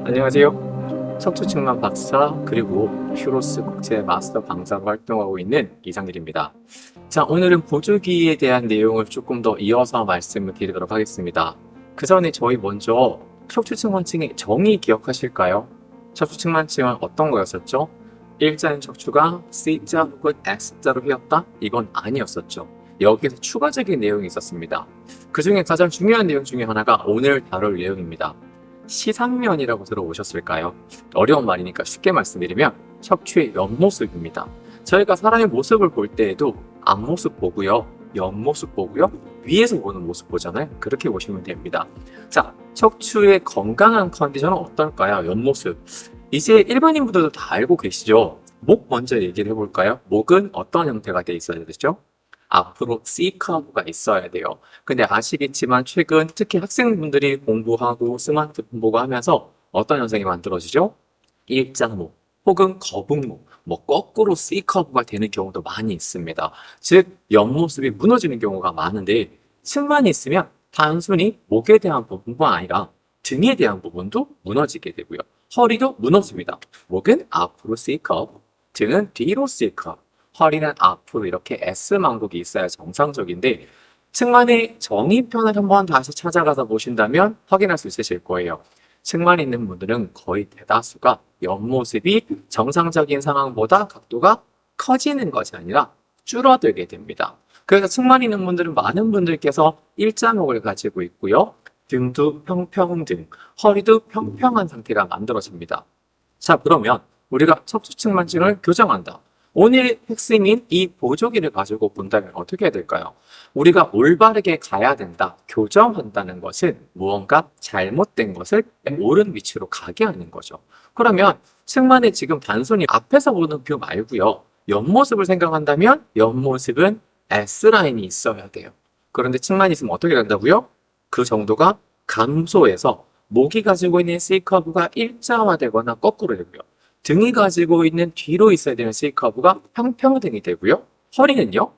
안녕하세요. 척추측만 박사 그리고 퓨로스 국제 마스터 강사로 활동하고 있는 이상길입니다. 자, 오늘은 보조기에 대한 내용을 조금 더 이어서 말씀을 드리도록 하겠습니다. 그 전에 저희 먼저 척추측만증의 정의 기억하실까요? 척추측만증은 어떤 거였었죠? 일자인 척추가 C자 혹은 X자로 휘었다? 이건 아니었었죠. 여기에서 추가적인 내용이 있었습니다. 그 중에 가장 중요한 내용 중에 하나가 오늘 다룰 내용입니다. 시상면이라고 들어보셨을까요? 어려운 말이니까 쉽게 말씀드리면 척추의 옆모습입니다. 저희가 사람의 모습을 볼 때에도 앞모습 보고요, 옆모습 보고요, 위에서 보는 모습 보잖아요. 그렇게 보시면 됩니다. 자, 척추의 건강한 컨디션은 어떨까요? 옆모습. 이제 일반인분들도 다 알고 계시죠? 목 먼저 얘기를 해볼까요? 목은 어떤 형태가 돼 있어야 되죠? 앞으로 C커브가 있어야 돼요. 근데 아시겠지만 최근 특히 학생분들이 공부하고 스마트폰 보고 하면서 어떤 현상이 만들어지죠? 일자목 혹은 거북목, 뭐 거꾸로 C커브가 되는 경우도 많이 있습니다. 즉 옆모습이 무너지는 경우가 많은데 층만 있으면 단순히 목에 대한 부분뿐만 아니라 등에 대한 부분도 무너지게 되고요. 허리도 무너집니다. 목은 앞으로 C커브, 등은 뒤로 C커브, 허리는 앞으로 이렇게 S망국이 있어야 정상적인데 측만의 정의편을 한번 다시 찾아가서 보신다면 확인할 수 있으실 거예요. 측만에 있는 분들은 거의 대다수가 옆모습이 정상적인 상황보다 각도가 커지는 것이 아니라 줄어들게 됩니다. 그래서 측만에 있는 분들은 많은 분들께서 일자목을 가지고 있고요. 등도 평평등, 허리도 평평한 상태가 만들어집니다. 자, 그러면 우리가 척추측만증을 교정한다. 오늘 핵심인 이 보조기를 가지고 본다면 어떻게 해야 될까요? 우리가 올바르게 가야 된다, 교정한다는 것은 무언가 잘못된 것을 옳은 위치로 가게 하는 거죠. 그러면 측만에 지금 단순히 앞에서 보는 뷰 말고요. 옆모습을 생각한다면 옆모습은 S라인이 있어야 돼요. 그런데 측만이 있으면 어떻게 된다고요? 그 정도가 감소해서 목이 가지고 있는 C커브가 일자화되거나 거꾸로 되고요. 등이 가지고 있는 뒤로 있어야 되는 C커브가 평평등이 되고요. 허리는요,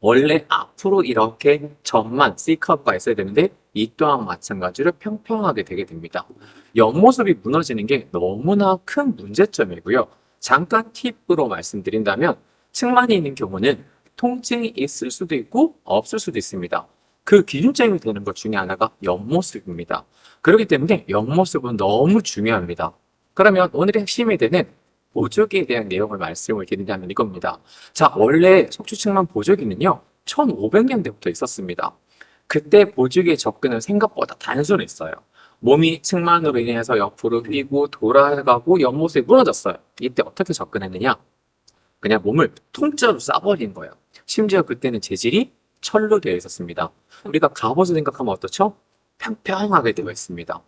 원래 앞으로 이렇게 전만 C커브가 있어야 되는데 이 또한 마찬가지로 평평하게 되게 됩니다. 옆모습이 무너지는 게 너무나 큰 문제점이고요. 잠깐 팁으로 말씀드린다면 측만이 있는 경우는 통증이 있을 수도 있고 없을 수도 있습니다. 그 기준점이 되는 것 중에 하나가 옆모습입니다. 그렇기 때문에 옆모습은 너무 중요합니다. 그러면 오늘의 핵심이 되는 보조기에 대한 내용을 말씀을 드리자면 이겁니다. 자, 원래 척추측만 보조기는요, 1500년대부터 있었습니다. 그때 보조기의 접근은 생각보다 단순했어요. 몸이 측만으로 인해서 옆으로 휘고 돌아가고 옆모습이 무너졌어요. 이때 어떻게 접근했느냐? 그냥 몸을 통째로 싸버린 거예요. 심지어 그때는 재질이 철로 되어 있었습니다. 우리가 갑옷을 생각하면 어떻죠? 평평하게 되어 있습니다.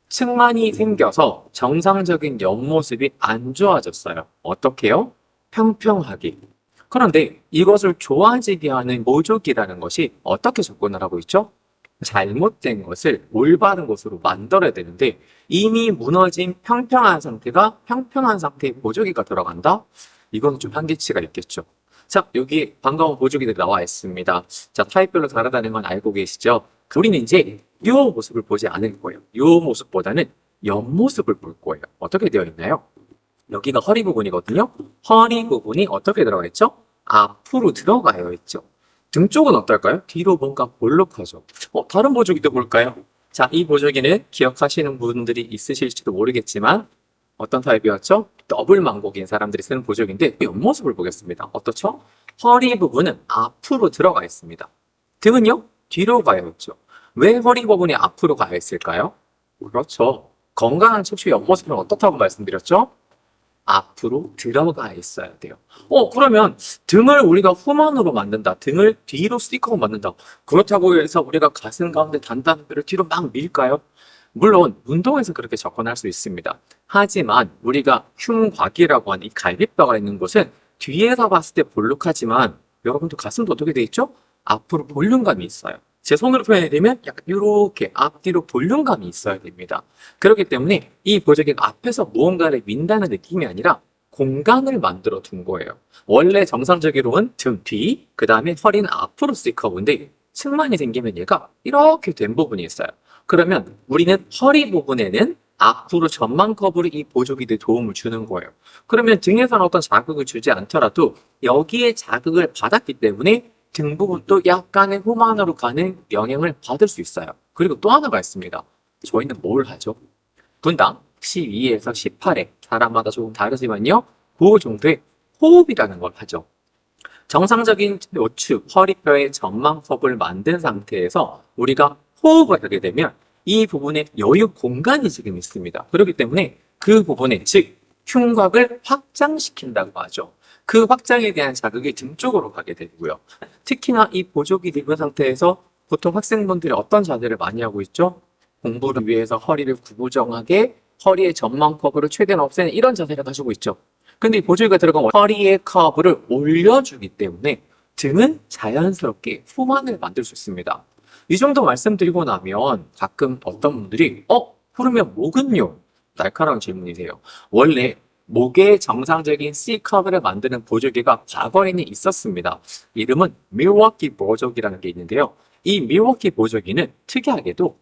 측만이 생겨서 정상적인 옆모습이 안 좋아졌어요. 어떻게요? 평평하게. 그런데 이것을 좋아지게 하는 보조기라는 것이 어떻게 접근을 하고 있죠? 잘못된 것을 올바른 것으로 만들어야 되는데 이미 무너진 평평한 상태가 평평한 상태의 보조기가 들어간다? 이건 좀 한계치가 있겠죠. 자, 여기 반가운 보조기들이 나와 있습니다. 자, 타입별로 다르다는 건 알고 계시죠? 우리는 이제 이 모습을 보지 않을 거예요. 이 모습보다는 옆모습을 볼 거예요. 어떻게 되어 있나요? 여기가 허리 부분이거든요. 허리 부분이 어떻게 들어가 있죠? 앞으로 들어가요 있죠. 등 쪽은 어떨까요? 뒤로 뭔가 볼록하죠. 다른 보조기도 볼까요? 자, 이 보조기는 기억하시는 분들이 있으실지도 모르겠지만 어떤 타입이었죠? 더블 망곡인 사람들이 쓰는 보조기인데 옆모습을 보겠습니다. 어떻죠? 허리 부분은 앞으로 들어가 있습니다. 등은요? 뒤로 가요 있죠. 왜 허리 부분이 앞으로 가야 있을까요? 그렇죠. 건강한 척추 옆모습은 어떻다고 말씀드렸죠? 앞으로 들어가 있어야 돼요. 그러면 등을 우리가 후만으로 만든다. 등을 뒤로 C컵으로 만든다. 그렇다고 해서 우리가 가슴 가운데 단단한 뼈를 뒤로 막 밀까요? 물론 운동에서 그렇게 접근할 수 있습니다. 하지만 우리가 흉곽이라고 하는 이 갈비뼈가 있는 곳은 뒤에서 봤을 때 볼록하지만 여러분도 가슴도 어떻게 돼 있죠? 앞으로 볼륨감이 있어요. 제 손으로 표현해드리면 약간 이렇게 앞뒤로 볼륨감이 있어야 됩니다. 그렇기 때문에 이 보조기가 앞에서 무언가를 민다는 느낌이 아니라 공간을 만들어 둔 거예요. 원래 정상적으로는 등 뒤, 그 다음에 허리는 앞으로 C커브인데 측만이 생기면 얘가 이렇게 된 부분이 있어요. 그러면 우리는 허리 부분에는 앞으로 전망 커브로 이 보조기 도움을 주는 거예요. 그러면 등에서는 어떤 자극을 주지 않더라도 여기에 자극을 받았기 때문에 등 부분도 약간의 후만으로 가는 영향을 받을 수 있어요. 그리고 또 하나가 있습니다. 저희는 뭘 하죠? 분당 12에서 18회, 사람마다 조금 다르지만요. 그 정도의 호흡이라는 걸 하죠. 정상적인 요추, 허리뼈의 전망 커브를 만든 상태에서 우리가 호흡을 하게 되면 이 부분에 여유 공간이 지금 있습니다. 그렇기 때문에 그 부분에, 즉 흉곽을 확장시킨다고 하죠. 그 확장에 대한 자극이 등 쪽으로 가게 되고요. 특히나 이 보조기 입은 상태에서 보통 학생분들이 어떤 자세를 많이 하고 있죠? 공부를 위해서 허리를 구부정하게 허리의 전망 커브를 최대한 없애는 이런 자세를 가지고 있죠. 근데 이 보조기가 들어가면 허리의 커브를 올려주기 때문에 등은 자연스럽게 후만을 만들 수 있습니다. 이 정도 말씀드리고 나면 가끔 어떤 분들이 그러면 목은요? 날카로운 질문이세요. 원래 목의 정상적인 C커브를 만드는 보조기가 과거에는 있었습니다. 이름은 밀워키 보조기라는 게 있는데요. 이 밀워키 보조기는 특이하게도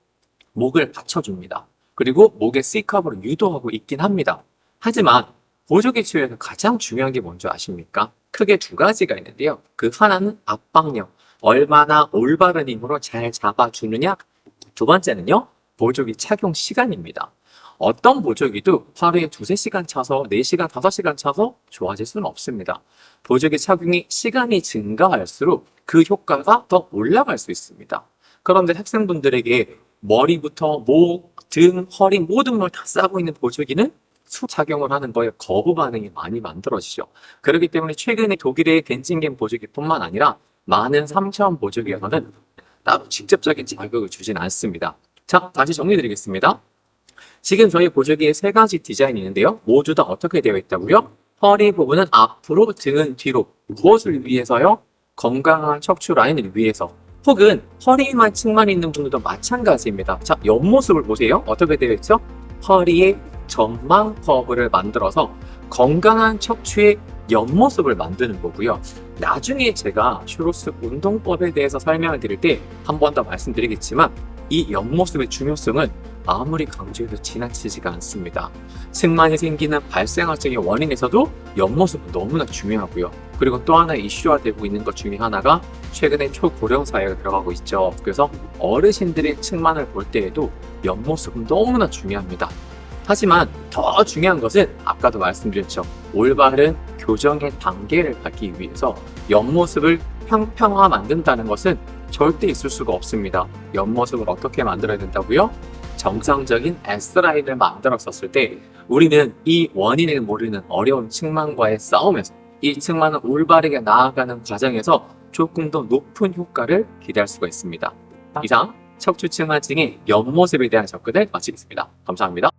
목을 받쳐줍니다. 그리고 목의 C커브를 유도하고 있긴 합니다. 하지만 보조기 치료에서 가장 중요한 게 뭔지 아십니까? 크게 두 가지가 있는데요. 그 하나는 압박력, 얼마나 올바른 힘으로 잘 잡아주느냐. 두 번째는요, 보조기 착용 시간입니다. 어떤 보조기도 하루에 2-3시간 차서 4시간, 5시간 차서 좋아질 수는 없습니다. 보조기 착용이 시간이 증가할수록 그 효과가 더 올라갈 수 있습니다. 그런데 학생분들에게 머리부터 목, 등, 허리 모든 걸 다 싸고 있는 보조기는 착용을 하는 거에 거부 반응이 많이 만들어지죠. 그렇기 때문에 최근에 독일의 겐징겐 보조기뿐만 아니라 많은 3차원 보조기에서는 따로 직접적인 자극을 주진 않습니다. 자, 다시 정리드리겠습니다. 지금 저희 보조기에 3가지 디자인이 있는데요. 모두 다 어떻게 되어 있다고요? 허리 부분은 앞으로, 등은 뒤로. 무엇을 위해서요? 건강한 척추 라인을 위해서. 혹은 허리만 측만 있는 분들도 마찬가지입니다. 자, 옆모습을 보세요. 어떻게 되어 있죠? 허리에 전망 커브를 만들어서 건강한 척추의 옆모습을 만드는 거고요. 나중에 제가 슈로스 운동법에 대해서 설명을 드릴 때 한 번 더 말씀드리겠지만 이 옆모습의 중요성은 아무리 강조해도 지나치지가 않습니다. 측만이 생기는 발생학적인 원인에서도 옆모습은 너무나 중요하고요. 그리고 또 하나 이슈화되고 있는 것 중에 하나가 최근에 초고령 사회가 들어가고 있죠. 그래서 어르신들의 측만을 볼 때에도 옆모습은 너무나 중요합니다. 하지만 더 중요한 것은 아까도 말씀드렸죠. 올바른 교정의 단계를 밟기 위해서 옆모습을 평평화 만든다는 것은 절대 있을 수가 없습니다. 옆모습을 어떻게 만들어야 된다고요? 정상적인 S라인을 만들었었을 때 우리는 이 원인을 모르는 어려운 측만과의 싸움에서 이 측만을 올바르게 나아가는 과정에서 조금 더 높은 효과를 기대할 수가 있습니다. 이상 척추 측만증의 옆모습에 대한 접근을 마치겠습니다. 감사합니다.